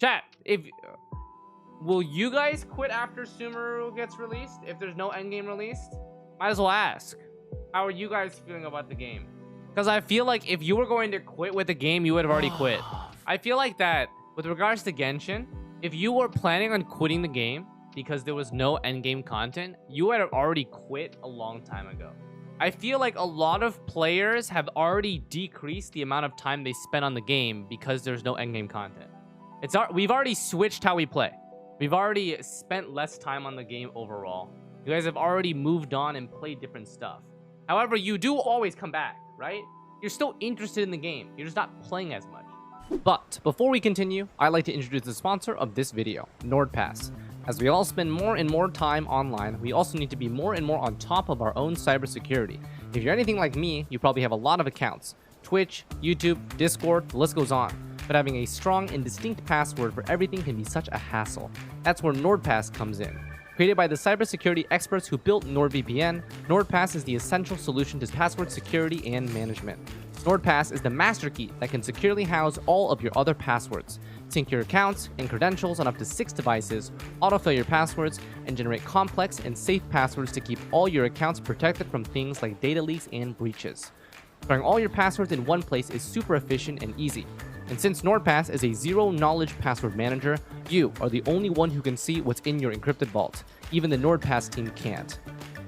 Chat, if will you guys quit after Sumeru gets released if there's no endgame released? Might as well ask. How are you guys feeling about the game? Because I feel like if you were going to quit with the game, you would have already quit. I feel like that with regards to Genshin, if you were planning on quitting the game because there was no endgame content, you would have already quit a long time ago. I feel like a lot of players have already decreased the amount of time they spend on the game because there's no endgame content. We've already switched how we play. We've already spent less time on the game overall. You guys have already moved on and played different stuff. However, you do always come back, right? You're still interested in the game. You're just not playing as much. But before we continue, I'd like to introduce the sponsor of this video, NordPass. As we all spend more and more time online, we also need to be more and more on top of our own cybersecurity. If you're anything like me, you probably have a lot of accounts. Twitch, YouTube, Discord, the list goes on. But having a strong and distinct password for everything can be such a hassle. That's where NordPass comes in. Created by the cybersecurity experts who built NordVPN, NordPass is the essential solution to password security and management. NordPass is the master key that can securely house all of your other passwords, sync your accounts and credentials on up to 6 devices, autofill your passwords, and generate complex and safe passwords to keep all your accounts protected from things like data leaks and breaches. Storing all your passwords in one place is super efficient and easy. And since NordPass is a zero-knowledge password manager, you are the only one who can see what's in your encrypted vault. Even the NordPass team can't.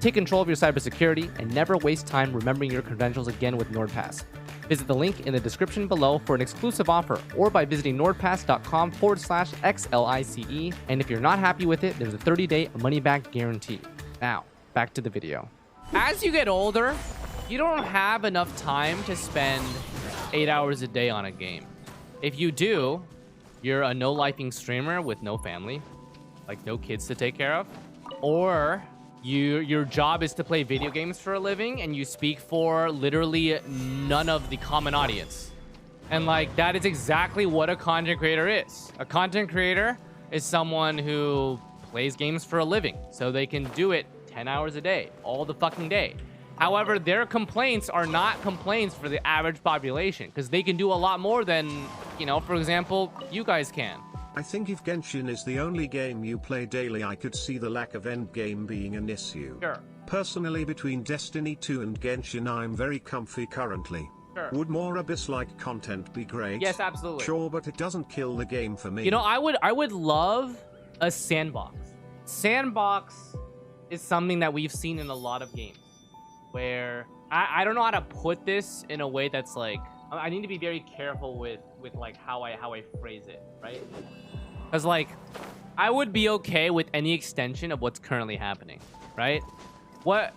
Take control of your cybersecurity and never waste time remembering your credentials again with NordPass. Visit the link in the description below for an exclusive offer or by visiting nordpass.com/XLICE. And if you're not happy with it, there's a 30-day money-back guarantee. Now, back to the video. As you get older, you don't have enough time to spend 8 hours a day on a game. If you do, you're a no-lifing streamer with no family, like no kids to take care of, or your job is to play video games for a living and you speak for literally none of the common audience. And like that is exactly what a content creator is. A content creator is someone who plays games for a living, so they can do it 10 hours a day, all the fucking day. However, their complaints are not complaints for the average population because they can do a lot more than, you know, for example, you guys can. I think if Genshin is the only game you play daily, I could see the lack of endgame being an issue. Sure. Personally, between Destiny 2 and Genshin, I'm very comfy currently. Sure. Would more Abyss-like content be great? Yes, absolutely. Sure, but it doesn't kill the game for me. You know, I would love a sandbox. Sandbox is something that we've seen in a lot of games. Where I don't know how to put this in a way that's like, I need to be very careful with like how I phrase it, right? Because like I would be okay with any extension of what's currently happening, right? What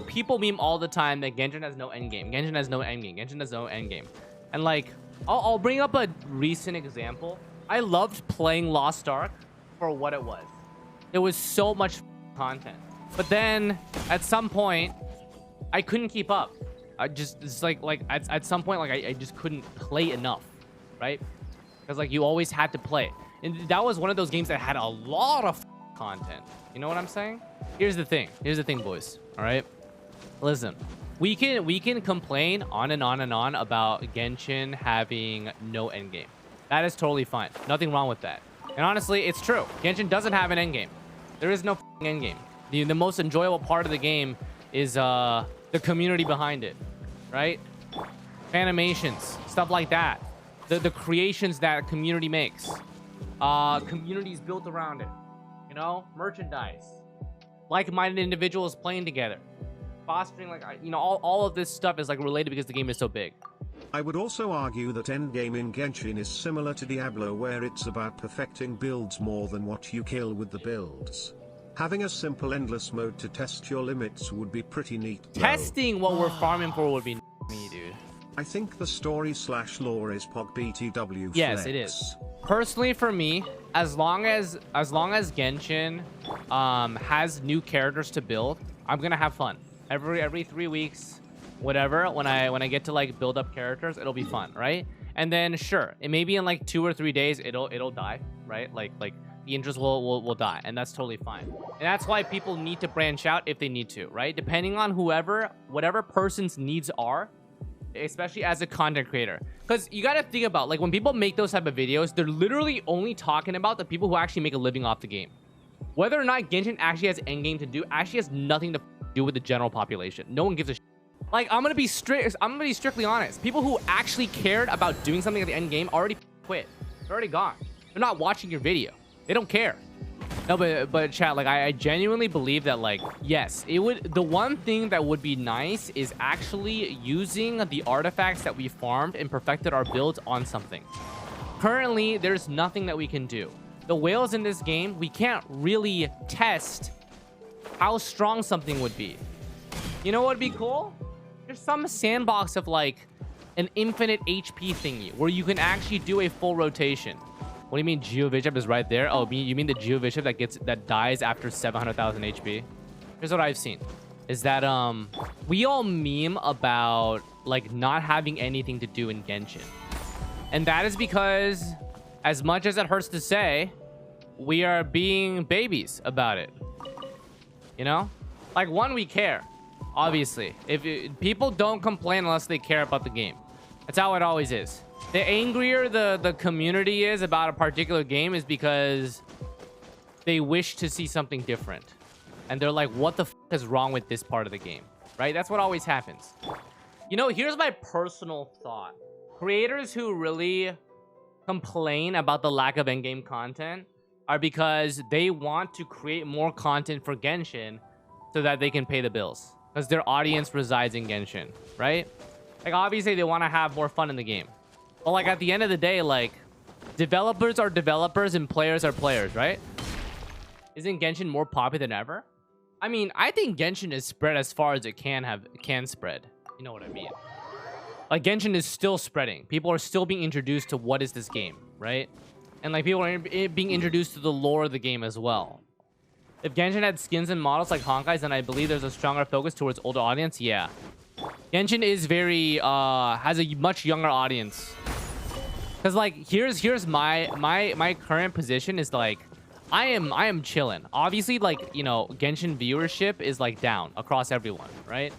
people meme all the time that Genshin has no endgame. Genshin has no endgame. Genshin has no endgame. And like I'll bring up a recent example. I loved playing Lost Ark for what it was. There was so much content. But then at some point I couldn't keep up. It's like at some point like I just couldn't play enough, right? Because like you always had to play. And that was one of those games that had a lot of content. You know what I'm saying? Here's the thing, boys. All right, listen. We can complain on and on and on about Genshin having no endgame. That is totally fine. Nothing wrong with that. And honestly, it's true. Genshin doesn't have an endgame. There is no endgame. The most enjoyable part of the game is the community behind it, right? Animations, stuff like that. The creations that community makes. Communities built around it. You know, merchandise. Like-minded individuals playing together. Fostering, like, you know, all of this stuff is like related because the game is so big. I would also argue that endgame in Genshin is similar to Diablo, where it's about perfecting builds more than what you kill with the builds. Having a simple endless mode to test your limits would be pretty neat, though. Testing what we're farming for would be me, dude. I think the story/lore is Pog BTW. Yes, it is. Personally, for me, as long as Genshin has new characters to build, I'm gonna have fun. Every 3 weeks, whatever. When I get to like build up characters, it'll be fun, right? And then sure, it may be in like 2 or 3 days, it'll die, right? Like the interest will die, and that's totally fine. And that's why people need to branch out if they need to, right? Depending on whatever person's needs are. especially as a content creator, because you got to think about, like, when people make those type of videos, they're literally only talking about the people who actually make a living off the game. Whether or not Genshin actually has endgame to do actually has nothing to do with the general population. No one gives a shit. Like, I'm gonna be strictly honest. People who actually cared about doing something at the end game already quit. They're already gone. They're not watching your video. They don't care. No, but chat, like, I genuinely believe that, like, yes, it would, the one thing that would be nice is actually using the artifacts that we farmed and perfected our builds on something. Currently, there's nothing that we can do. The whales in this game, we can't really test how strong something would be. You know what would be cool? There's some sandbox of, like, an infinite HP thingy where you can actually do a full rotation. What do you mean Geovishap is right there? Oh, you mean the Geovishap that dies after 700,000 HP? Here's what I've seen. Is that we all meme about, like, not having anything to do in Genshin. And that is because, as much as it hurts to say, we are being babies about it. You know? Like, one, we care. Obviously. People don't complain unless they care about the game. That's how it always is. The angrier the community is about a particular game is because they wish to see something different. And they're like, what the f is wrong with this part of the game? Right? That's what always happens. You know, here's my personal thought. Creators who really complain about the lack of endgame content are because they want to create more content for Genshin so that they can pay the bills. Because their audience resides in Genshin, right? Like, obviously, they want to have more fun in the game. But, like, at the end of the day, like, developers are developers and players are players, right? Isn't Genshin more popular than ever? I mean, I think Genshin is spread as far as it can spread. You know what I mean? Like, Genshin is still spreading. People are still being introduced to what is this game, right? And, like, people are being introduced to the lore of the game as well. If Genshin had skins and models like Honkai's, then I believe there's a stronger focus towards older audience. Yeah. Genshin is very has a much younger audience. Cause, like, here's my current position is, like, I am chilling. Obviously, like, you know, Genshin viewership is, like, down across everyone, right?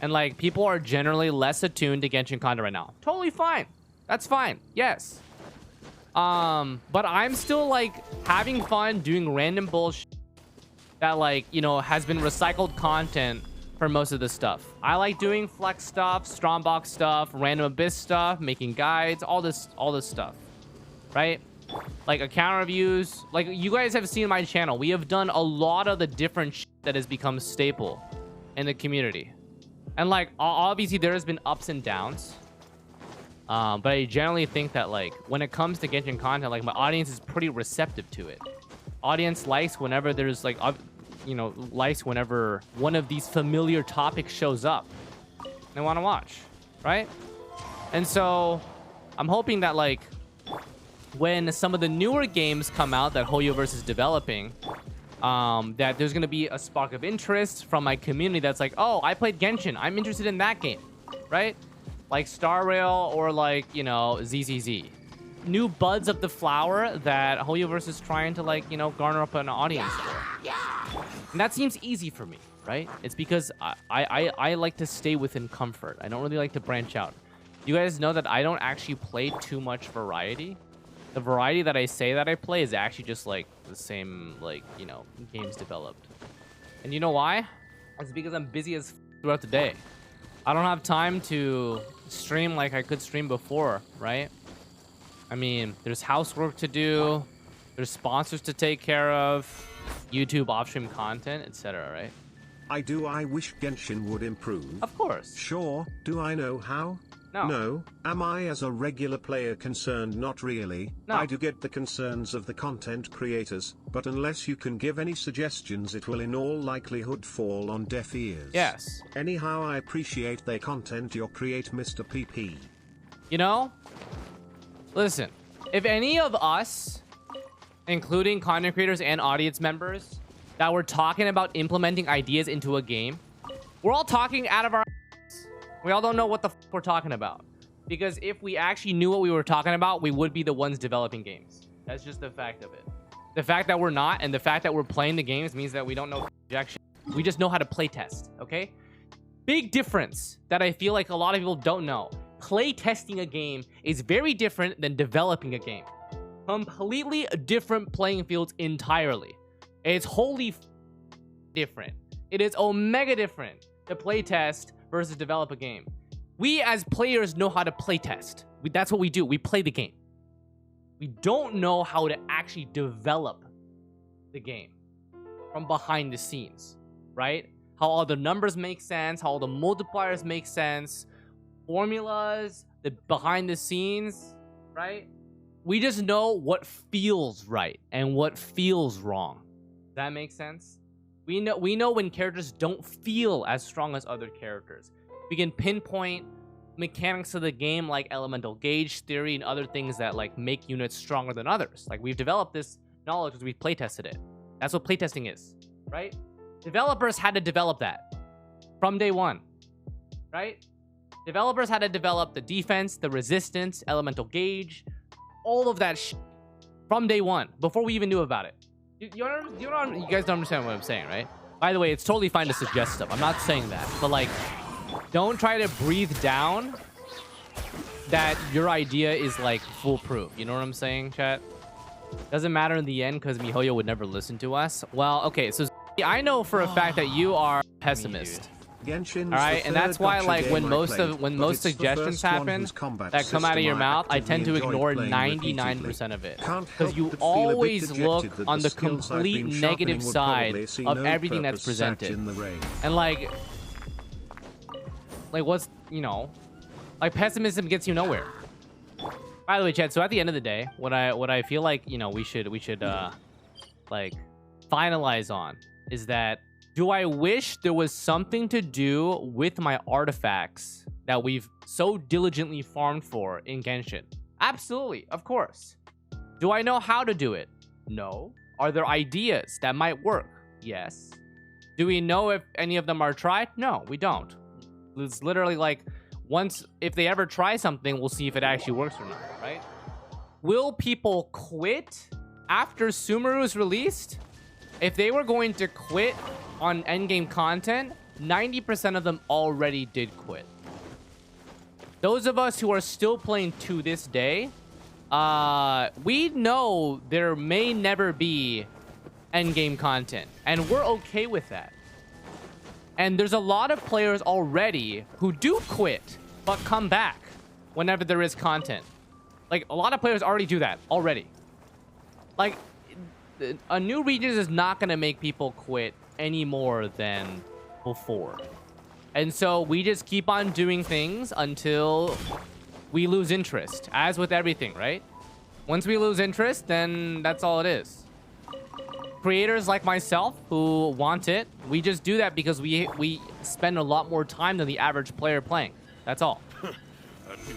And, like, people are generally less attuned to Genshin content right now. Totally fine. That's fine. Yes. But I'm still, like, having fun doing random bullshit that, like, you know, has been recycled content for most of the stuff. I like doing flex stuff, strongbox stuff, random abyss stuff, making guides, all this stuff, right? Like, account reviews. Like, you guys have seen my channel. We have done a lot of the different shit that has become staple in the community. And, like, obviously there has been ups and downs. But I generally think that, like, when it comes to Genshin content, like, my audience is pretty receptive to it. Audience likes whenever there's, like, you know, likes whenever one of these familiar topics shows up. They want to watch, right? And so I'm hoping that, like, when some of the newer games come out that Hoyoverse is developing, that there's going to be a spark of interest from my community that's like, oh, I played Genshin. I'm interested in that game, right? Like Star Rail or, like, you know, ZZZ. New buds of the flower that Hoyoverse is trying to, like, you know, garner up an audience for. And that seems easy for me, right? It's because I like to stay within comfort. I don't really like to branch out. You guys know that I don't actually play too much variety. The variety that I say that I play is actually just, like, the same, like, you know, games developed. And you know why? It's because I'm busy as throughout the day. I don't have time to stream like I could stream before, right? I mean, there's housework to do, there's sponsors to take care of, YouTube off-stream content, etc., right? I wish Genshin would improve. Of course. Sure, do I know how? No. No. Am I as a regular player concerned? Not really. No. I do get the concerns of the content creators, but unless you can give any suggestions it will in all likelihood fall on deaf ears. Yes. Anyhow, I appreciate the content you create, Mr. PP. You know? Listen, if any of us, including content creators and audience members, that were talking about implementing ideas into a game, we're all talking out of our ass. We all don't know what the f we're talking about. Because if we actually knew what we were talking about, we would be the ones developing games. That's just the fact of it. The fact that we're not, and the fact that we're playing the games means that we don't know jack shit. We just know how to play test, okay? big difference that I feel like a lot of people don't know. Play testing a game is very different than developing a game. Completely different playing fields entirely. It's wholly different. It is omega different to play test versus develop a game. We as players know how to play test. That's what we do. We play the game. We don't know how to actually develop the game from behind the scenes, right? How all the numbers make sense, how all the multipliers make sense, formulas, the behind the scenes, right? We just know what feels right and what feels wrong. Does that make sense? We know when characters don't feel as strong as other characters. We can pinpoint mechanics of the game like elemental gauge theory and other things that like make units stronger than others. Like we've developed this knowledge because we've playtested it. That's what playtesting is, right? Developers had to develop that from day one, right? Developers had to develop the defense, the resistance, elemental gauge, all of that from day one before we even knew about it. You guys don't understand what I'm saying, right? By the way, it's totally fine to suggest stuff. I'm not saying that, but like, don't try to breathe down that your idea is like foolproof. You know what I'm saying, chat? Doesn't matter in the end because MiHoYo would never listen to us. Well, okay, so I know for a fact that you are a pessimist. All right, and that's why like when most suggestions happen that come out of your mouth, I tend to ignore 99% of it because you always look on the complete negative side of everything that's presented. And like what's, you know, like pessimism gets you nowhere. By the way, Chad, so at the end of the day, what I feel like, you know, we should like finalize on is that, do I wish there was something to do with my artifacts that we've so diligently farmed for in Genshin? Absolutely, of course. Do I know how to do it? No. Are there ideas that might work? Yes. Do we know if any of them are tried? No, we don't. It's literally like, if they ever try something, we'll see if it actually works or not, right? Will people quit after Sumeru is released? If they were going to quit on endgame content, 90% of them already did quit. Those of us who are still playing to this day, we know there may never be endgame content, and we're okay with that. And there's a lot of players already who do quit, but come back whenever there is content. Like, a lot of players already do that, already. Like, a new Regis is not going to make people quit any more than before. And so we just keep on doing things until we lose interest, as with everything, right? Once we lose interest, then that's all it is. Creators like myself who want it, we just do that because we spend a lot more time than the average player playing. That's all.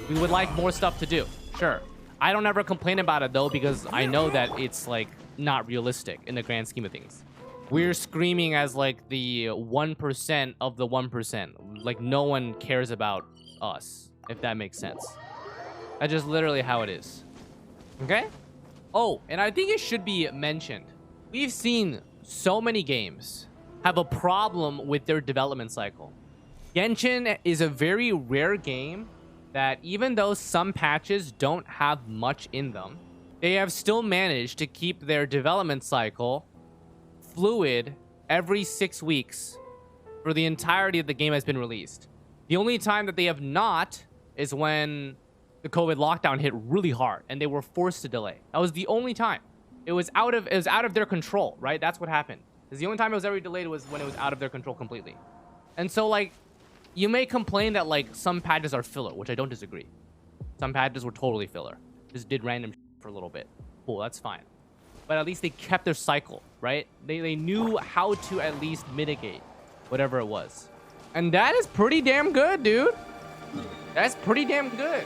We would like more stuff to do, sure. I don't ever complain about it though, because I know that it's like not realistic in the grand scheme of things. We're screaming as like the 1% of the 1%. Like no one cares about us, if that makes sense. That's just literally how it is. Okay? Oh, and I think it should be mentioned. We've seen so many games have a problem with their development cycle. Genshin is a very rare game that even though some patches don't have much in them, they have still managed to keep their development cycle fluid every 6 weeks for the entirety of the game has been released. The only time that they have not is when the COVID lockdown hit really hard and they were forced to delay. That was the only time. It was out of their control, right? That's what happened. Because the only time it was ever delayed was when it was out of their control completely. And so, like, you may complain that, like, some patches are filler, which I don't disagree. Some patches were totally filler. Just did random for a little bit. Cool, that's fine. But at least they kept their cycle, right? They knew how to at least mitigate whatever it was. And that is pretty damn good, dude. That's pretty damn good.